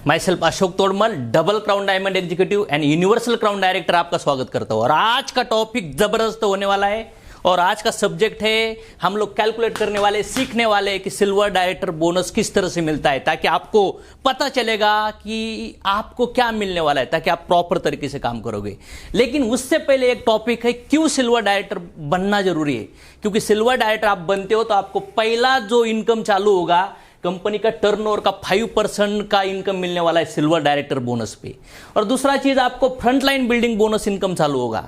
My self Ashok Todarmal, double crown diamond executive and universal crown director आपका स्वागत करता हूं। और आज का टॉपिक जबरदस्त होने वाला है और आज का सब्जेक्ट है, हम लोग कैलकुलेट करने वाले, सीखने वाले कि सिल्वर डायरेक्टर बोनस किस तरह से मिलता है, ताकि आपको पता चलेगा कि आपको क्या मिलने वाला है, ताकि आप प्रॉपर तरीके से काम करोगे। लेकिन उससे पहले एक टॉपिक है, क्यों सिल्वर डायरेक्टर बनना जरूरी है। क्योंकि सिल्वर डायरेक्टर आप बनते हो तो आपको पहला जो इनकम चालू होगा कंपनी का टर्नओवर का 5% का इनकम मिलने वाला है सिल्वर डायरेक्टर बोनस पे। और दूसरा चीज, आपको फ्रंटलाइन बिल्डिंग बोनस इनकम चालू होगा।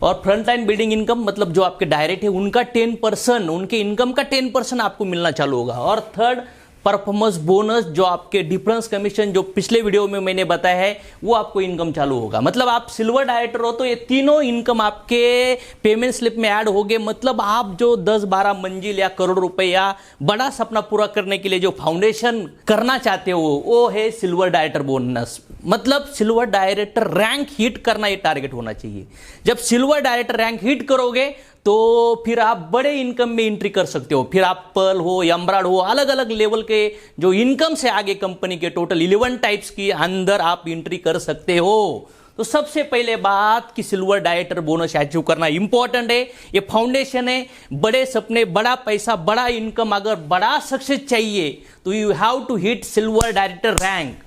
और फ्रंटलाइन बिल्डिंग इनकम मतलब जो आपके डायरेक्ट है उनका 10%, उनके इनकम का 10% आपको मिलना चालू होगा। और थर्ड, परफॉर्मेंस बोनस, जो आपके डिफरेंस कमीशन जो पिछले वीडियो में मैंने बताया है, वो आपको इनकम चालू होगा। मतलब आप सिल्वर डायरेक्टर हो तो ये तीनों इनकम आपके पेमेंट स्लिप में ऐड होंगे। मतलब आप जो 10-12 मंजिल या करोड़ रुपए या बड़ा सपना पूरा करने के लिए जो फाउंडेशन करना चाहते हो, वो है सिल्वर डायरेक्टर बोनस। मतलब सिल्वर डायरेक्टर रैंक हिट करना ये टारगेट होना चाहिए। जब सिल्वर डायरेक्टर रैंक हिट करोगे तो फिर आप बड़े इनकम में एंट्री कर सकते हो। फिर आप पर्ल हो, एम्बराड हो, अलग अलग लेवल के जो इनकम से आगे कंपनी के टोटल 11 टाइप्स की अंदर आप एंट्री कर सकते हो। तो सबसे पहले बात कि सिल्वर डायरेक्टर बोनस अचीव करना इंपॉर्टेंट है। ये फाउंडेशन है। बड़े सपने, बड़ा पैसा, बड़ा इनकम, अगर बड़ा सक्सेस चाहिए तो you have to hit silver director rank.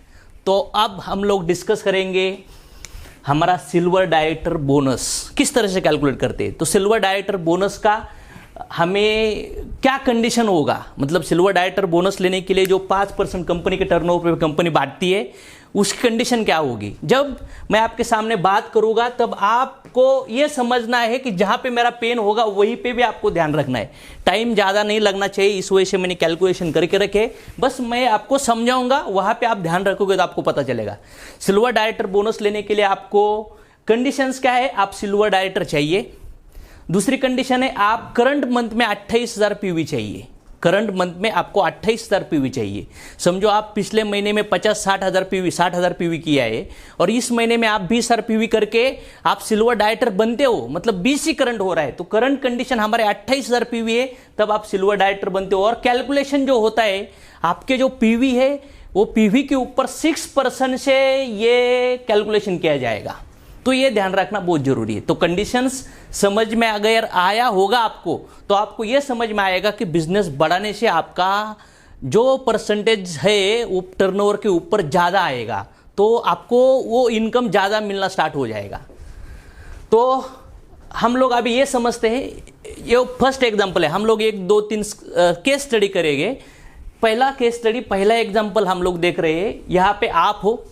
तो अब हम लोग डिस्कस करेंगे हमारा सिल्वर डायरेक्टर बोनस किस तरह से कैलकुलेट करते हैं। तो सिल्वर डायरेक्टर बोनस का हमें क्या कंडीशन होगा, मतलब सिल्वर डायरेक्टर बोनस लेने के लिए जो 5% कंपनी के टर्नओवर पे कंपनी बांटती है, उसकी कंडीशन क्या होगी। जब मैं आपके सामने बात करूंगा तब आपको यह समझना है कि जहां पे मेरा पेन होगा वहीं पे भी आपको ध्यान रखना है। टाइम ज़्यादा नहीं लगना चाहिए, इस वजह से मैंने कैलकुलेशन करके रखे। बस मैं आपको समझाऊंगा, वहां पे आप ध्यान रखोगे तो आपको पता चलेगा। सिल्वर डायरेक्टर बोनस लेने के लिए आपको कंडीशंस क्या है, आप सिल्वर डायरेक्टर चाहिए। दूसरी कंडीशन है, आप करंट मंथ में 28,000 पीवी चाहिए। करंट मंथ में आपको 28,000 पीवी चाहिए। समझो आप पिछले महीने में 50-60 हज़ार पीवी किया है और इस महीने में आप 20,000 पीवी करके आप सिल्वर डायरेक्टर बनते हो, मतलब 20 ही करंट हो रहा है। तो करंट कंडीशन हमारे 28,000 पीवी है, तब आप सिल्वर डायरेक्टर बनते हो। और कैलकुलेशन जो होता है, आपके जो पीवी है वो पीवी के ऊपर 6% से ये कैलकुलेशन किया जाएगा। तो ये ध्यान रखना बहुत जरूरी है। तो कंडीशंस समझ में अगर आया होगा आपको, तो आपको ये समझ में आएगा कि बिजनेस बढ़ाने से आपका जो परसेंटेज है वो टर्नओवर के ऊपर ज़्यादा आएगा, तो आपको वो इनकम ज़्यादा मिलना स्टार्ट हो जाएगा। तो हम लोग अभी ये समझते हैं, ये फर्स्ट एग्जाम्पल है। हम लोग 1-2-3 केस स्टडी करेंगे। पहला केस स्टडी, पहला एग्जाम्पल हम लोग देख रहे हैं। यहाँ पे आप हो,